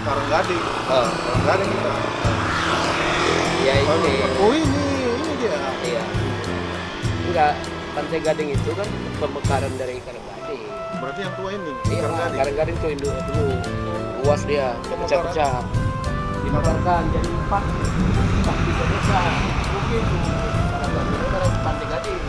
Karanggading. Karanggading kita. Ya ini. Oh ini dia. Iya. Enggak, Pantai Gading itu kan pemekaran dari Karanggading. Berarti yang tua ini. Iya, Karanggading itu dulu luas dia, pecah-pecah. Dimekarkan jadi empat desa. Mungkin Karanggading itu dari Pantai Gading.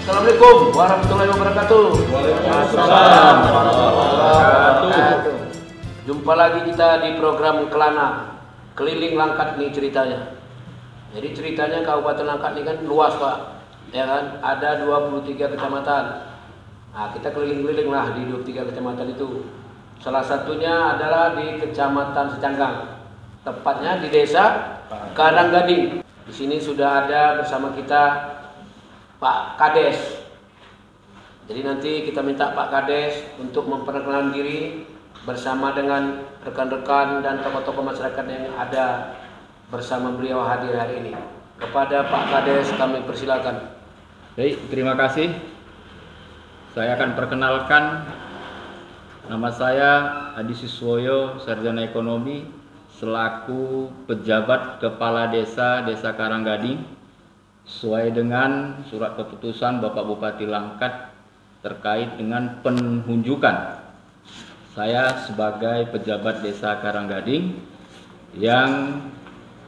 Assalamualaikum warahmatullahi wabarakatuh. Waalaikumsalam warahmatullahi wabarakatuh. Jumpa lagi kita di program Kelana Keliling Langkat nih ceritanya. Jadi ceritanya Kabupaten Langkat ini kan luas Pak, ya kan? Ada 23 kecamatan. Nah kita keliling-keliling lah di 23 kecamatan itu. Salah satunya adalah di Kecamatan Secanggang, tepatnya di Desa Karanggading. Di sini sudah ada bersama kita Pak Kades. Jadi nanti kita minta Pak Kades untuk memperkenalkan diri bersama dengan rekan-rekan dan tokoh-tokoh masyarakat yang ada bersama beliau hadir hari ini. Kepada Pak Kades kami persilakan. Baik, terima kasih. Saya akan perkenalkan, nama saya Adi Siswoyo, Sarjana Ekonomi, selaku pejabat Kepala Desa Karanggading, sesuai dengan surat keputusan Bapak Bupati Langkat terkait dengan penunjukan saya sebagai pejabat Desa Karanggading, yang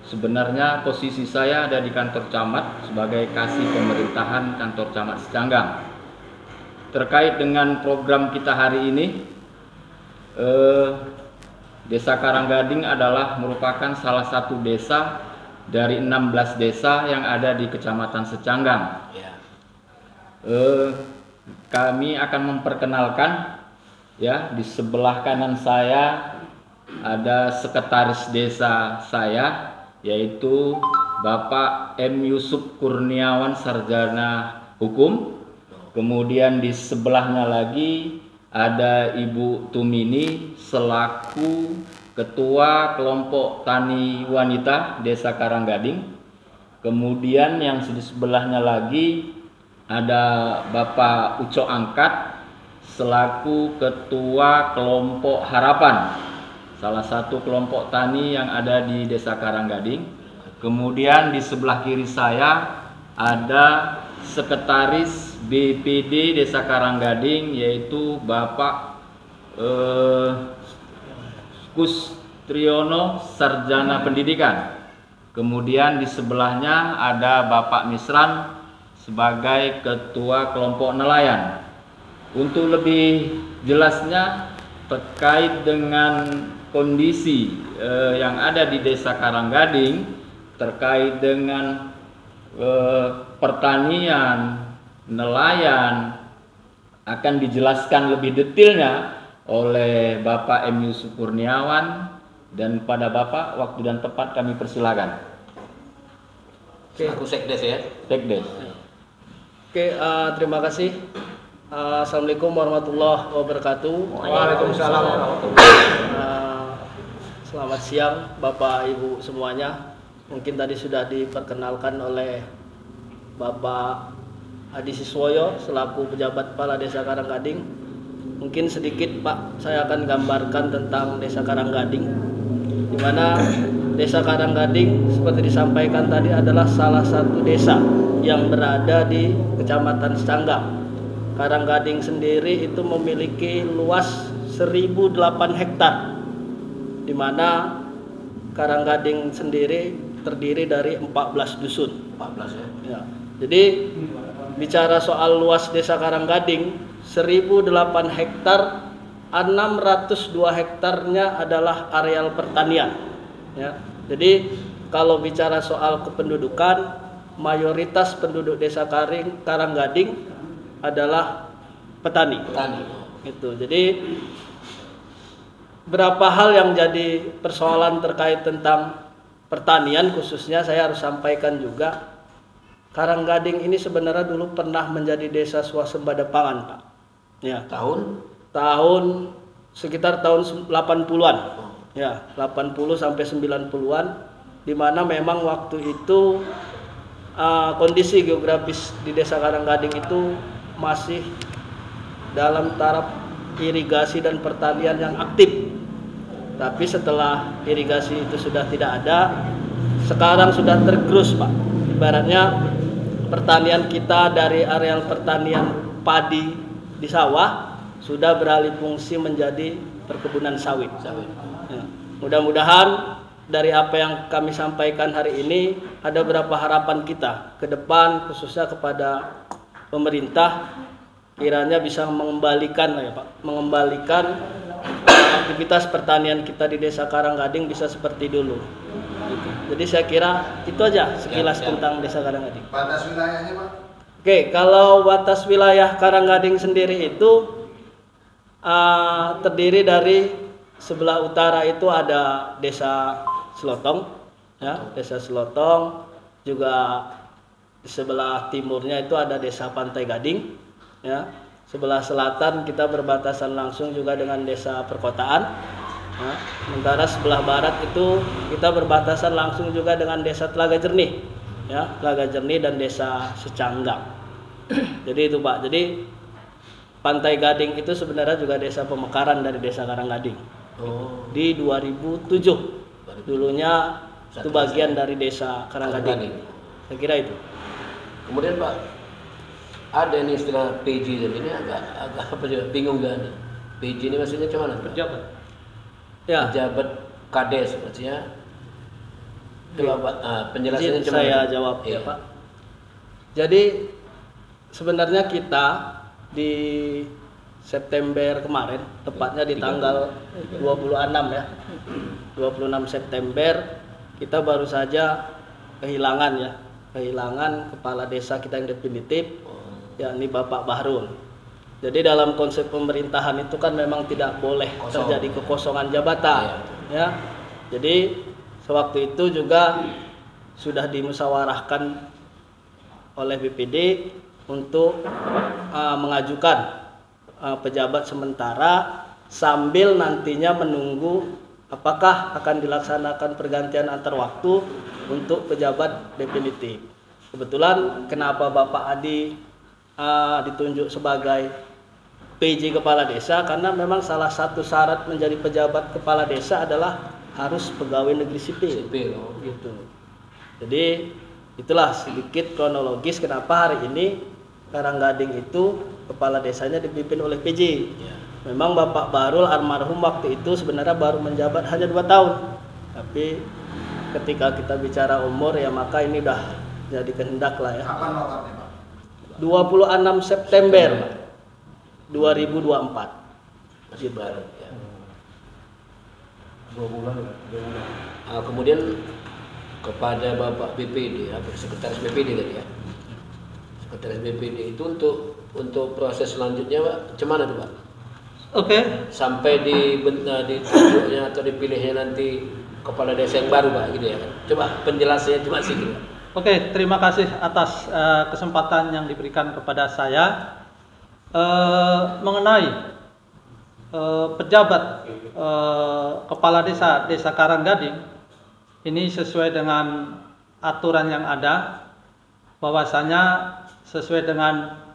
sebenarnya posisi saya ada di kantor camat sebagai kasih pemerintahan kantor camat Secanggang. Terkait dengan program kita hari ini, Desa Karanggading adalah merupakan salah satu desa dari 16 desa yang ada di Kecamatan Secanggang. Ya. Kami akan memperkenalkan, ya, di sebelah kanan saya ada sekretaris desa saya, yaitu Bapak M. Yusuf Kurniawan, Sarjana Hukum. Kemudian di sebelahnya lagi ada Ibu Tumini selaku Ketua Kelompok Tani Wanita Desa Karanggading. Kemudian yang di sebelahnya lagi ada Bapak Uco Angkat selaku Ketua Kelompok Harapan, salah satu kelompok tani yang ada di Desa Karanggading. Kemudian di sebelah kiri saya ada Sekretaris BPD Desa Karanggading, yaitu Bapak Kus Triyono, Sarjana Pendidikan. Kemudian di sebelahnya ada Bapak Misran sebagai Ketua Kelompok Nelayan. Untuk lebih jelasnya terkait dengan kondisi yang ada di Desa Karanggading, terkait dengan pertanian, nelayan, akan dijelaskan lebih detailnya oleh Bapak M. Yusuf Kurniawan Dan pada Bapak waktu dan tempat kami persilakan. Aku sekdes ya. Sekdes. Oke, terima kasih. Assalamualaikum warahmatullahi wabarakatuh. Waalaikumsalam warahmatullahi Selamat siang Bapak Ibu semuanya. Mungkin tadi sudah diperkenalkan oleh Bapak Adi Siswoyo selaku pejabat kepala Desa Karanggading. Mungkin sedikit Pak, saya akan gambarkan tentang Desa Karanggading, di mana Desa Karanggading seperti disampaikan tadi adalah salah satu desa yang berada di Kecamatan Secanggang. Karanggading sendiri itu memiliki luas 1008 hektar, di mana Karanggading sendiri terdiri dari 14 dusun. 14 ya. Ya. Jadi bicara soal luas Desa Karanggading 1008 hektar, 602 hektarnya adalah areal pertanian. Ya. Jadi kalau bicara soal kependudukan, mayoritas penduduk Desa Karanggading adalah petani. Petani. Itu. Jadi berapa hal yang jadi persoalan terkait tentang pertanian khususnya saya harus sampaikan juga. Karanggading ini sebenarnya dulu pernah menjadi desa swasembada pangan, Pak. Ya. Tahun sekitar tahun 80-an. Ya, 80 sampai 90-an, di mana memang waktu itu kondisi geografis di Desa Karanggading itu masih dalam taraf irigasi dan pertanian yang aktif. Tapi setelah irigasi itu sudah tidak ada, sekarang sudah tergerus, Pak. Ibaratnya pertanian kita dari areal pertanian padi di sawah sudah beralih fungsi menjadi perkebunan sawit. Ya. Mudah-mudahan dari apa yang kami sampaikan hari ini ada beberapa harapan kita ke depan, khususnya kepada pemerintah, kiranya bisa mengembalikan ya Pak, mengembalikan aktivitas pertanian kita di Desa Karanggading bisa seperti dulu. Gitu. Jadi saya kira itu aja sekilas tentang Desa Karanggading. Batas wilayahnya Pak? Oke, kalau batas wilayah Karanggading sendiri itu terdiri dari sebelah utara itu ada Desa Selotong, ya, Desa Selotong, juga di sebelah timurnya itu ada Desa Pantai Gading, ya. Sebelah selatan kita berbatasan langsung juga dengan Desa Perkotaan, ya. Sementara sebelah barat itu kita berbatasan langsung juga dengan Desa Telaga Jernih, ya, Telaga Jernih dan Desa Secanggang. Jadi itu Pak. Jadi Pantai Gading itu sebenarnya juga desa pemekaran dari Desa Karanggading. Di 2007. Dulunya itu bagian dari Desa Karanggading. Saya kira itu. Kemudian Pak, ada ini istilah PJ ini agak apa juga bingung gak nih? PJ ini maksudnya cuman apa? Pejabat. Ya. Pejabat Kades maksudnya. Coba penjelasannya cuma saya jawab ya Pak. Jadi sebenarnya kita di September kemarin, tepatnya di tanggal 26 ya. 26 September kita baru saja kehilangan kepala desa kita yang definitif, yakni Bapak Bahrul. Jadi dalam konsep pemerintahan itu kan memang tidak boleh terjadi kekosongan jabatan, ya. Jadi sewaktu itu juga sudah dimusyawarahkan oleh BPD untuk mengajukan pejabat sementara sambil nantinya menunggu apakah akan dilaksanakan pergantian antar waktu untuk pejabat definitif. Kebetulan kenapa Bapak Adi ditunjuk sebagai PJ Kepala Desa, karena memang salah satu syarat menjadi pejabat kepala desa adalah harus pegawai negeri sipil. Gitu. Jadi itulah sedikit kronologis kenapa hari ini Karanggading itu kepala desanya dipimpin oleh PJ. Memang Bapak Bahrul almarhum waktu itu sebenarnya baru menjabat hanya 2 tahun. Tapi ketika kita bicara umur ya maka ini udah jadi kehendak lah ya. Kapan wafatnya Pak? 26 September 2024. Masih baru ya. 2 bulan. Kemudian kepada Bapak BPD atau Sekretaris BPD tadi ya. Sekretaris BPD itu untuk proses selanjutnya Pak, cuman itu Pak? Oke. sampai ditunjuknya atau dipilihnya nanti kepala desa yang baru, Pak, gitu ya kan. Coba penjelasannya cuma sedikit. Oke, terima kasih atas kesempatan yang diberikan kepada saya mengenai pejabat kepala desa Karanggading. Ini sesuai dengan aturan yang ada, bahwasanya sesuai dengan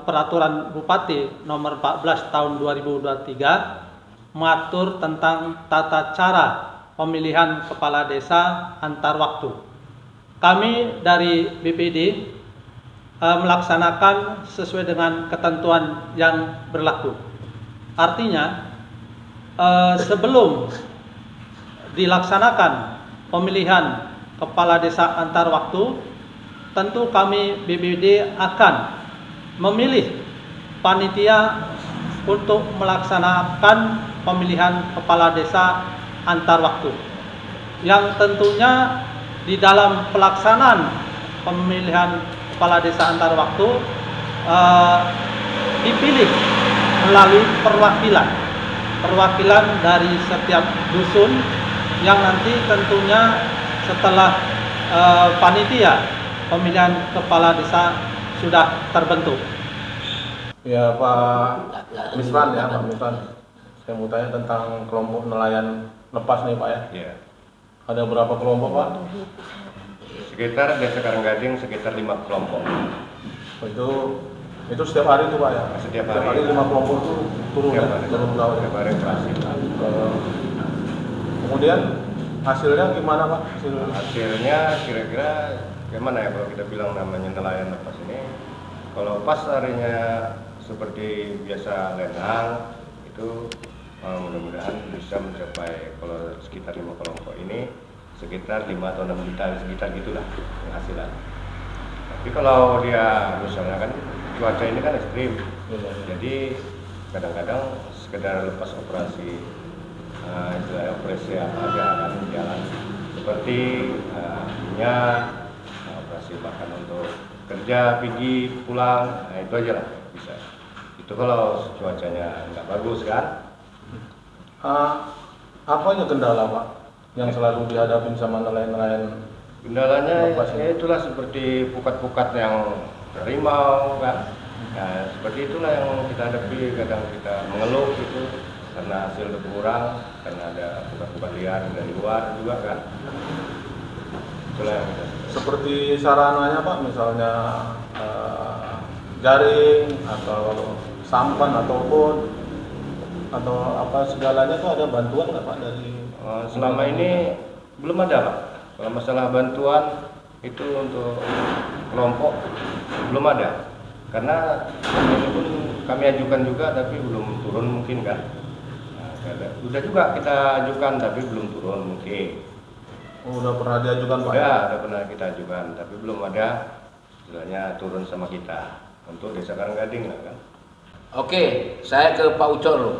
peraturan Bupati nomor 14 tahun 2023 mengatur tentang tata cara pemilihan kepala desa antar waktu. Kami dari BPD melaksanakan sesuai dengan ketentuan yang berlaku. Artinya sebelum dilaksanakan pemilihan kepala desa antar waktu, tentu kami BPD akan memilih panitia untuk melaksanakan pemilihan kepala desa antar waktu, yang tentunya di dalam pelaksanaan pemilihan kepala desa antar waktu dipilih melalui perwakilan dari setiap dusun, yang nanti tentunya setelah panitia pemilihan kepala desa sudah terbentuk. Ya Pak Misran, saya mau tanya tentang kelompok nelayan lepas nih Pak ya. Iya. Ada berapa kelompok Pak? Sekitar Desa Karanggading sekitar 5 kelompok. Itu setiap hari tuh Pak ya? Setiap hari 5 kelompok itu turun ya? Setiap hari operasi. Kemudian hasilnya gimana Pak? Hasilnya kira-kira gimana ya kalau kita bilang namanya nelayan lepas ini? Kalau pas harinya seperti biasa lenang itu mudah-mudahan bisa mencapai, kalau sekitar 5 kelompok ini sekitar 5 atau 6 juta, sekitar gitulah penghasilan. Tapi kalau dia misalnya kan cuaca ini kan ekstrim, jadi kadang-kadang sekedar lepas operasi operasi apa aja kan jalan, seperti minyak, operasi bahkan untuk kerja pergi pulang, nah itu aja lah bisa. Itu kalau cuacanya nggak bagus kan. Apa aja kendala Pak yang selalu dihadapin sama nelayan-nelayan? Kendalanya ya itulah seperti pukat-pukat yang harimau kan. Nah, seperti itulah yang kita hadapi, kadang kita mengeluh gitu karena hasil berkurang, karena ada pukat-pukat liar dari luar juga kan. Itulah yang kita. Seperti sarananya Pak, misalnya jaring atau sampan atau apa segalanya tuh ada bantuan nggak Pak dari? Selama ini belum ada Pak. Kalau masalah bantuan itu untuk kelompok belum ada, karena ini pun kami ajukan juga tapi belum turun mungkin kan. Nah, udah juga kita ajukan tapi belum turun mungkin. Oh, udah pernah diajukan Pak? Udah pernah kita ajukan tapi belum ada istilahnya turun sama kita untuk Desa Karanggading lah kan. Oke, saya ke Pak Uco dulu.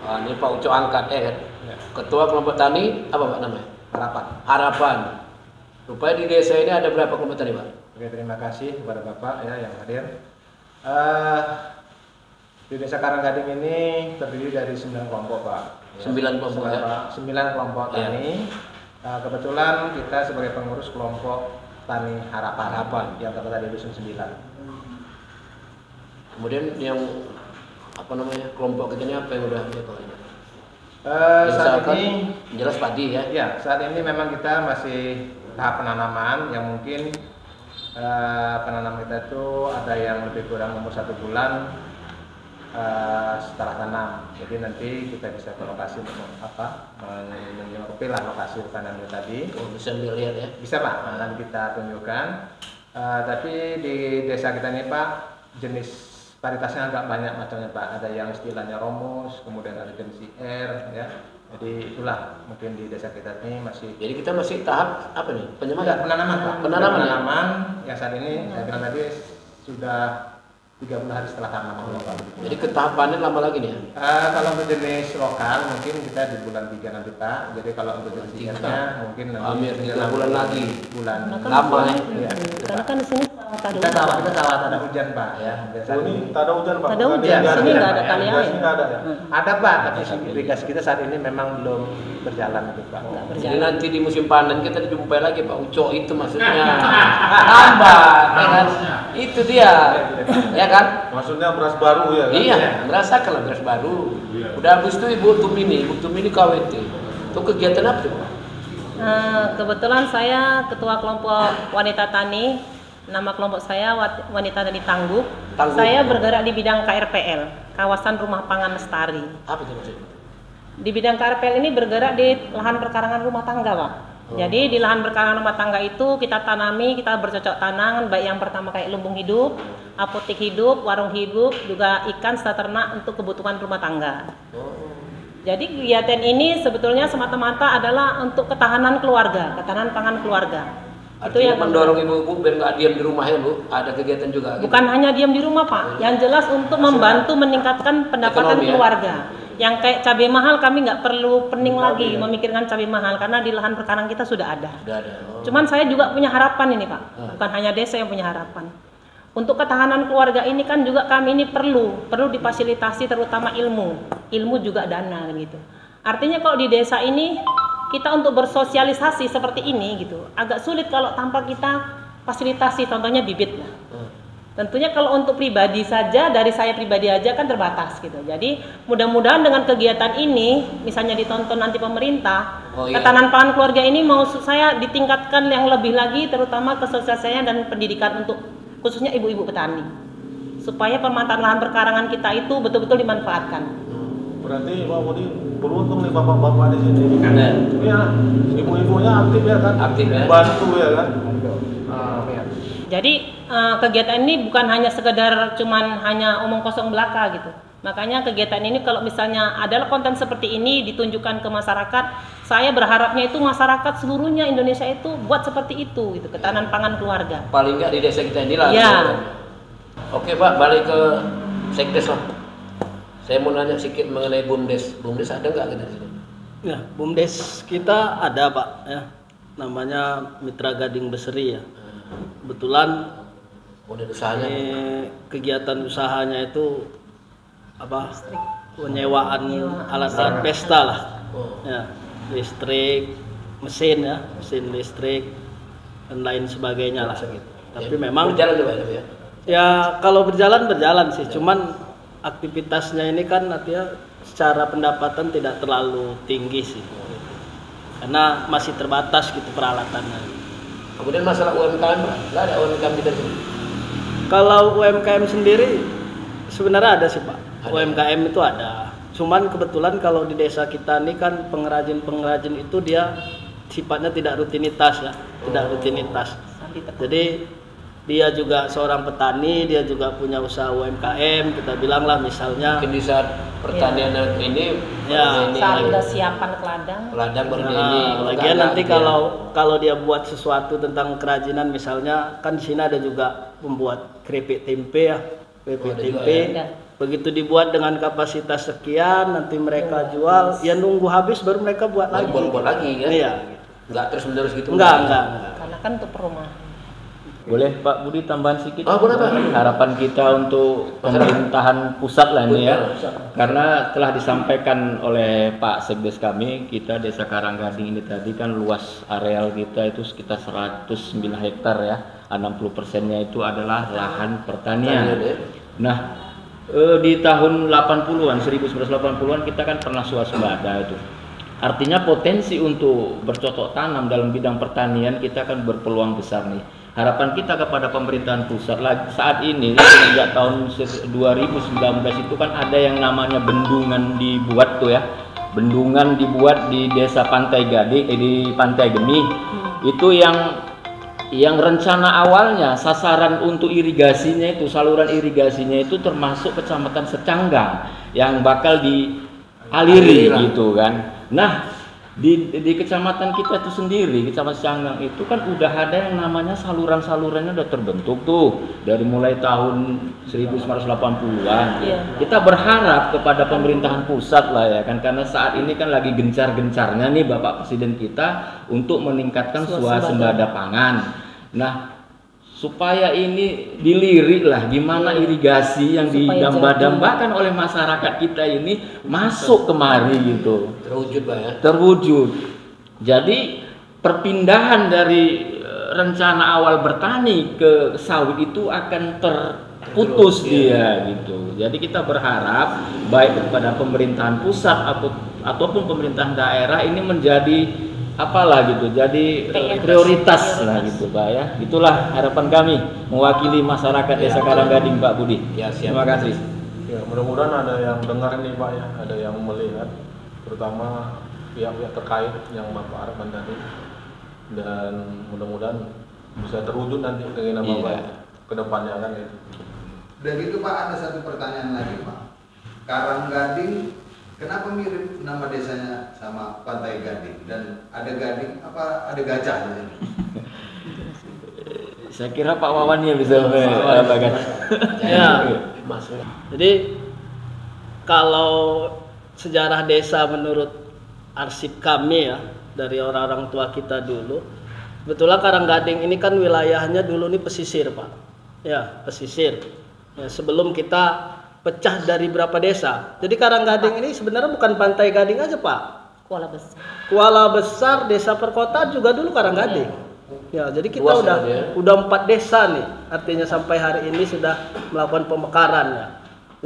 Ini Pak Uco angkat kan. Ketua kelompok tani apa Pak namanya? Harapan. Rupanya di desa ini ada berapa kelompok tani Pak? Oke, terima kasih kepada Bapak ya yang hadir. Di Desa Karanggading ini terdiri dari 9 kelompok Pak. 9 kelompok ya? 9 kelompok tani. Kebetulan kita sebagai pengurus kelompok Tani Harapan yang terletak di Dusun 9. Kemudian yang apa namanya kelompok kita ini apa yang udah ini? Saat ini jelas padi ya? Ya, saat ini memang kita masih tahap penanaman yang mungkin penanam kita itu ada yang lebih kurang umur 1 bulan setelah tanam. Jadi nanti kita bisa ke lokasi untuk menyopi lah lokasi tanamnya tadi. Oh, bisa dilihat ya? Bisa Pak, nanti kita tunjukkan. Tapi di desa kita ini Pak, jenis varietasnya agak banyak macamnya Pak. Ada yang istilahnya romus, kemudian ada jenis IR ya. Jadi itulah mungkin di desa kita ini masih. Jadi kita masih tahap apa nih? Penanaman Pak. Penanaman yang saat ini saya bilang tadi sudah 30 hari setelah tanam. Jadi ke tahap panen lama lagi nih ya? Kalau untuk jenis lokal mungkin kita di bulan 3 nanti Pak. Jadi kalau untuk jenis IR-nya mungkin nanti 3 bulan lagi. Bulan lama ya? Ya, Karena kan di sini Kita sawah tak ada hujan Pak ya. Oh, ini tak ada hujan Pak? Tak ada hujan, sini nggak ada kali air. Nggak ada ya? Ada Pak, tapi irigasi kita saat ini memang belum berjalan itu Pak. Jadi nanti di musim panen kita dijumpai lagi Pak Ucok itu maksudnya lambat, ya kan? Itu dia, ya kan? Maksudnya beras baru ya kan? Iya, merasakan beras baru. Udah habis itu Ibu Tumini KWT. Itu kegiatan apa tuh Pak? Kebetulan saya ketua kelompok wanita tani. Nama kelompok saya Wanita Tani Tangguh. Saya bergerak di bidang KRPL, kawasan rumah pangan lestari. Apa itu maksudnya? Di bidang KRPL ini bergerak di lahan perkarangan rumah tangga, Pak. Jadi di lahan perkarangan rumah tangga itu kita tanami, kita bercocok tanam, baik yang pertama kayak lumbung hidup, apotek hidup, warung hidup, juga ikan serta ternak untuk kebutuhan rumah tangga. Jadi kegiatan ini sebetulnya semata-mata adalah untuk ketahanan keluarga, ketahanan pangan keluarga. Itu yang mendorong ibu-ibu biar nggak diam di rumah ya Bu. Ada kegiatan juga. Bukan hanya diam di rumah Pak, yang jelas untuk membantu meningkatkan pendapatan ekonomi, keluarga. Yang kayak cabai mahal kami nggak perlu pening lagi memikirkan cabai mahal karena di lahan perkarangan kita sudah ada. Cuman saya juga punya harapan ini Pak, bukan hanya desa yang punya harapan. Untuk ketahanan keluarga ini kan juga kami ini perlu difasilitasi terutama ilmu juga dana gitu. Artinya kalau di desa ini kita untuk bersosialisasi seperti ini gitu agak sulit kalau tanpa kita fasilitasi, contohnya bibit lah. Tentunya kalau untuk pribadi saja, dari saya pribadi aja kan terbatas gitu. Jadi mudah-mudahan dengan kegiatan ini, misalnya ditonton nanti pemerintah, ketahanan pangan keluarga ini mau saya ditingkatkan yang lebih lagi, terutama kesosialisasinya dan pendidikan untuk khususnya ibu-ibu petani, supaya pemanfaatan lahan perkarangan kita itu betul-betul dimanfaatkan. Berarti Pak Budi beruntung nih bapak-bapak di sini. Iya, ibu-ibunya aktif ya kan? Aktif ya. Bantu ya kan? Jadi kegiatan ini bukan hanya sekedar cuman hanya omong kosong belaka gitu. Makanya kegiatan ini kalau misalnya adalah konten seperti ini ditunjukkan ke masyarakat, saya berharapnya itu masyarakat seluruhnya Indonesia itu buat seperti itu gitu, ketahanan pangan keluarga. Paling nggak di desa kita ini lah. Ya. Oke Pak, balik ke Sekdes lah. Saya mau nanya sedikit mengenai BUMDes. BUMDes ada nggak kita di sini? Ya, BUMDes kita ada Pak ya. Namanya Mitra Gading Beseri ya. Kebetulan usahanya kegiatan usahanya itu apa? Penyewaan alat-alat pesta lah. Ya, listrik, mesin ya, mesin listrik dan lain sebagainya lah gitu. Tapi memang berjalan juga ya. Ya, kalau berjalan sih, cuman aktivitasnya ini kan artinya secara pendapatan tidak terlalu tinggi sih. Karena masih terbatas gitu peralatannya. Kemudian masalah UMKM, nggak ada UMKM kita sini. Kalau UMKM sendiri sebenarnya ada sih Pak. UMKM itu ada. Cuman kebetulan kalau di desa kita ini kan pengrajin itu dia sifatnya tidak rutinitas ya, tidak rutinitas. Jadi dia juga seorang petani, dia juga punya usaha UMKM. Kita bilang lah misalnya. Mungkin di saat pertanian ini, saat udah siapan ladang baru ini. Lagian nanti kalau dia buat sesuatu tentang kerajinan, misalnya kan di sini ada juga membuat keripik tempe ya, keripik tempe. Begitu dibuat dengan kapasitas sekian, nanti mereka jual, ya nunggu habis baru mereka buat lagi. Buat lagi kan? Iya. Enggak terus menerus gitu. Enggak. Karena kan untuk perumahan. Boleh Pak Budi tambahan sedikit? Boleh Pak. Harapan kita untuk pemerintahan pusat lah ini ya. Karena telah disampaikan oleh Pak Sekdes kami, kita Desa Karanggading ini tadi kan luas areal kita itu sekitar 109 hektar ya. 60%-nya itu adalah lahan pertanian. Nah, di tahun 80-an, 1980-an kita kan pernah swasembada itu. Artinya potensi untuk bercocok tanam dalam bidang pertanian kita kan berpeluang besar nih. Harapan kita kepada pemerintahan pusat saat ini sejak tahun 2019 itu kan ada yang namanya bendungan dibuat tuh ya. Bendungan dibuat di Desa Pantai Gading, di Pantai Geni. Itu yang rencana awalnya sasaran untuk irigasinya itu, saluran irigasinya itu termasuk Kecamatan Secanggang yang bakal dialiri gitu kan. Nah, di kecamatan kita itu sendiri, Kecamatan Secanggang itu kan udah ada yang namanya salurannya udah terbentuk tuh dari mulai tahun 1980-an. Kita berharap kepada pemerintahan pusat lah ya kan, karena saat ini kan lagi gencar-gencarnya nih Bapak Presiden kita untuk meningkatkan swasembada pangan. Nah, supaya ini dilirik lah gimana irigasi yang didamba-dambakan oleh masyarakat kita ini masuk kemari gitu. Terwujud Pak ya. Terwujud. Jadi perpindahan dari rencana awal bertani ke sawit itu akan terputus dia gitu. Jadi kita berharap baik kepada pemerintahan pusat ataupun pemerintahan daerah ini menjadi apalah gitu, jadi prioritas lah gitu Pak ya. Itulah harapan kami mewakili masyarakat Desa Karanggading Pak Budi. Ya, siap. Terima kasih. Ya, mudah-mudahan ada yang dengar ini Pak ya, ada yang melihat, terutama pihak-pihak terkait yang Bapak harapkan tadi, dan mudah-mudahan bisa terwujud nanti keinginan Bapak ke depannya kan gitu. Dan itu Pak, ada satu pertanyaan lagi Pak. Karanggading, kenapa mirip nama desanya sama Pantai Gading, dan ada gading apa ada gajah di sini? Saya kira Pak Wawan yang bisa menambahkan. Ya, jadi kalau sejarah desa menurut arsip kami ya, dari orang-orang tua kita dulu, sebetulnya Karanggading ini kan wilayahnya dulu ini pesisir Pak. Ya, pesisir. Ya, sebelum kita pecah dari berapa desa. Jadi Karanggading ini sebenarnya bukan Pantai Gading aja Pak. Kuala Besar. Kuala Besar, Desa Perkotaan juga dulu Karanggading. Ya, jadi kita udah 4 desa nih. Artinya sampai hari ini sudah melakukan pemekaran ya.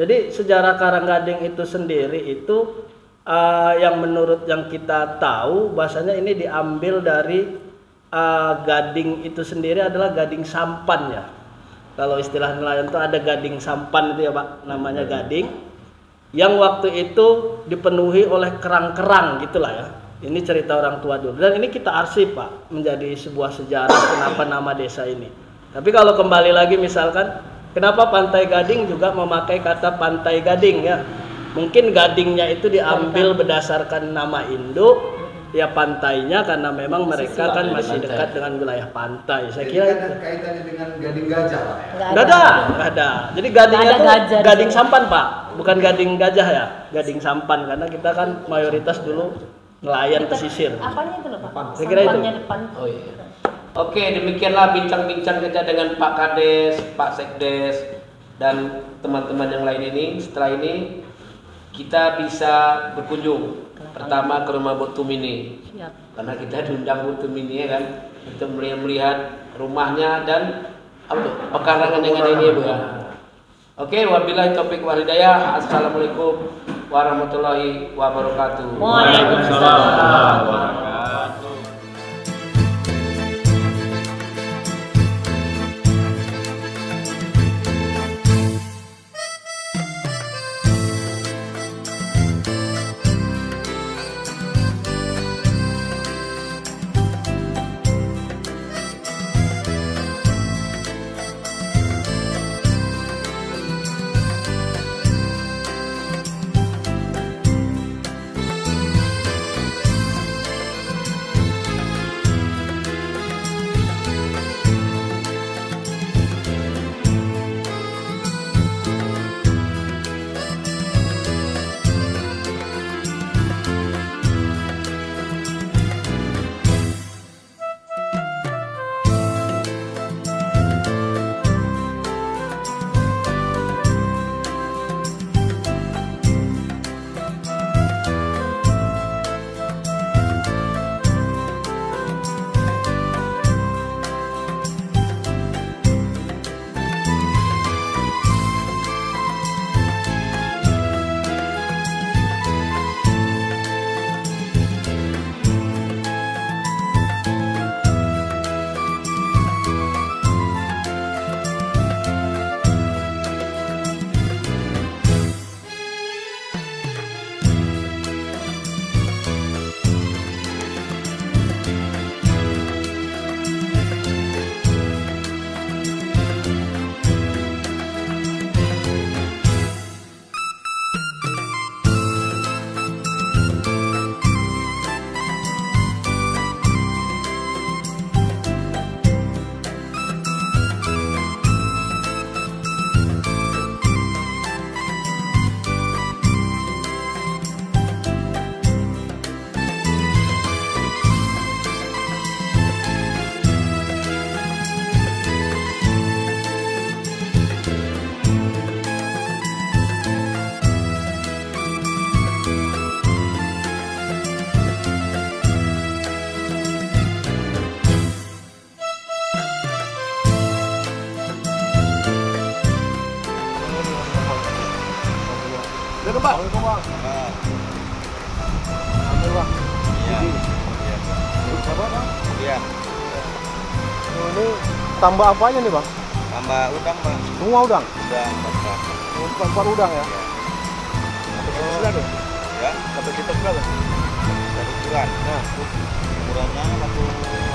Jadi sejarah Karanggading itu sendiri itu yang menurut yang kita tahu bahasanya ini diambil dari gading itu sendiri adalah gading sampan ya. Kalau istilah nelayan itu ada gading sampan itu ya Pak, namanya gading, yang waktu itu dipenuhi oleh kerang-kerang gitulah ya. Ini cerita orang tua dulu, dan ini kita arsip Pak, menjadi sebuah sejarah kenapa nama desa ini. Tapi kalau kembali lagi misalkan, kenapa Pantai Gading juga memakai kata Pantai Gading ya? Mungkin gadingnya itu diambil berdasarkan nama induk, ya pantainya karena memang mereka kan masih dekat dengan wilayah pantai. Saya kira ada kaitannya dengan gading gajah Pak ya? Nggak ada. Jadi gadingnya itu gading sampan Pak, bukan gading gajah ya, gading sampan karena kita kan mayoritas dulu nelayan pesisir. Apanya itu loh Pak? Saya kira itu. Depan. Oh iya. Oke, demikianlah bincang-bincang kita dengan Pak Kades, Pak Sekdes, dan teman-teman yang lain ini. Setelah ini kita bisa berkunjung pertama ke rumah Bu Tumini. Karena kita diundang Bu Tumini ya kan, kita melihat rumahnya dan pekarangan yang ada ini ya Bu ya. Oke, wabillahi taufiq wal hidayah. Assalamualaikum warahmatullahi wabarakatuh. Waalaikumsalam. Ini tambah apa aja nih Bang? Tambah udang Bang. Semua udang? Udang, empat. Empat udang ya? Kapasitas berapa? Ya, kapasitas berapa? 1 bulan. Nah, ukurannya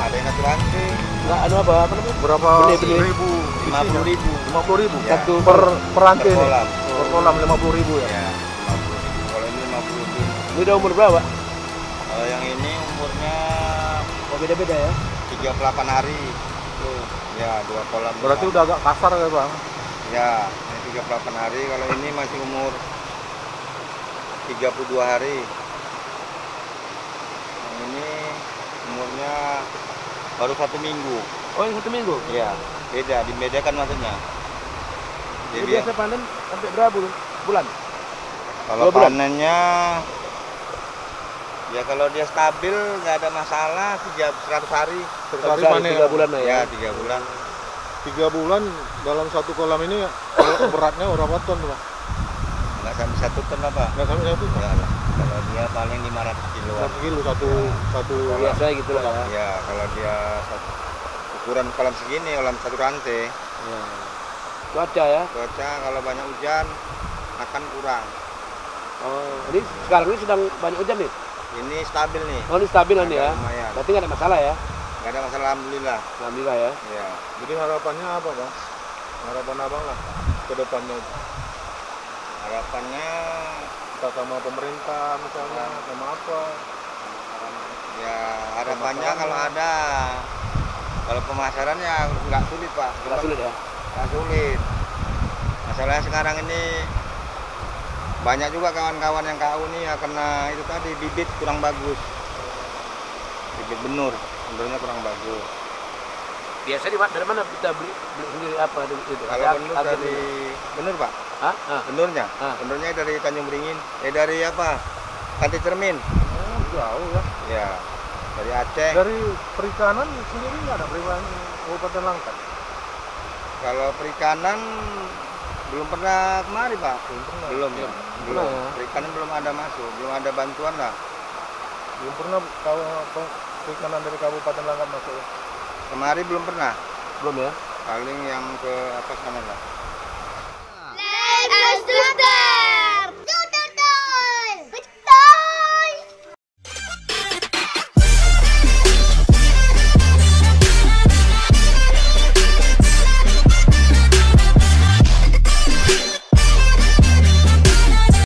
ada yang 1 rantai. Nah, apa namanya? Berapa ribu? 50.000. 50.000? Ya. Satu per rantai Per nih? kolam. Per kolam 50.000 ya? Ya, 50.000. Kalau ini 50.000. Ini udah umur berapa? Kalau yang ini umurnya Beda-beda ya? 38 hari. Ya, 2 kolam. Berarti udah agak kasar ya Bang? Ya, ini 38 hari. Kalau ini masih umur 32 hari. Yang ini umurnya baru 1 minggu. Oh, yang 1 minggu? Iya, beda, dibedakan maksudnya. Jadi biasa panen sampai berapa bulan? Kalau panennya, ya kalau dia stabil nggak ada masalah, 100 hari. 100 hari panen 3 bulan lah ya? Ya, 3 bulan. 3 bulan dalam satu kolam ini beratnya berapa ton Bang? Nggak sampai 1 ton apa? Nggak sampai 1 ton? Nggak lah. Kalau dia paling 500 kilo. 1 kilo satu Biasa gitu lah ya? Ya, kalau dia ukuran kolam segini, kolam 1 rantai. Ya. Cuaca ya? Cuaca kalau banyak hujan akan kurang. Oh, ini sekarang ini sedang banyak hujan nih? Ini stabil nih. Oh, ini stabil nih ya? Lumayan. Berarti nggak ada masalah ya? Nggak ada masalah, alhamdulillah. Alhamdulillah ya? Ya. Jadi harapannya apa Bang? Harapan Abang lah ke depannya. Harapannya Kita sama pemerintah misalnya, sama apa? ya harapannya kalau ada, kalau pemasaran ya nggak sulit Pak. Nggak sulit ya? Nggak sulit. Masalahnya sekarang ini banyak juga kawan-kawan yang KU nih ya karena itu tadi bibit kurang bagus. Bibit benurnya kurang bagus. Biasanya dari mana kita beli sendiri apa itu? Kalau benur dari benur Pak. Hah? Benurnya? Ah. Benurnya dari Tanjung Beringin. Dari apa? Pantai Cermin. Jauh ya. Ya. Dari Aceh. Dari perikanan sendiri nggak ada perikanan Kabupaten Langkat? Kalau perikanan belum pernah kemari Pak. Belum ya. Belum. ya? Perikanan belum ada masuk, belum ada bantuan lah. Belum pernah perikanan dari Kabupaten Langkat masuk ya? Kemari belum pernah. Belum ya? Paling yang ke atas sana lah. Let us do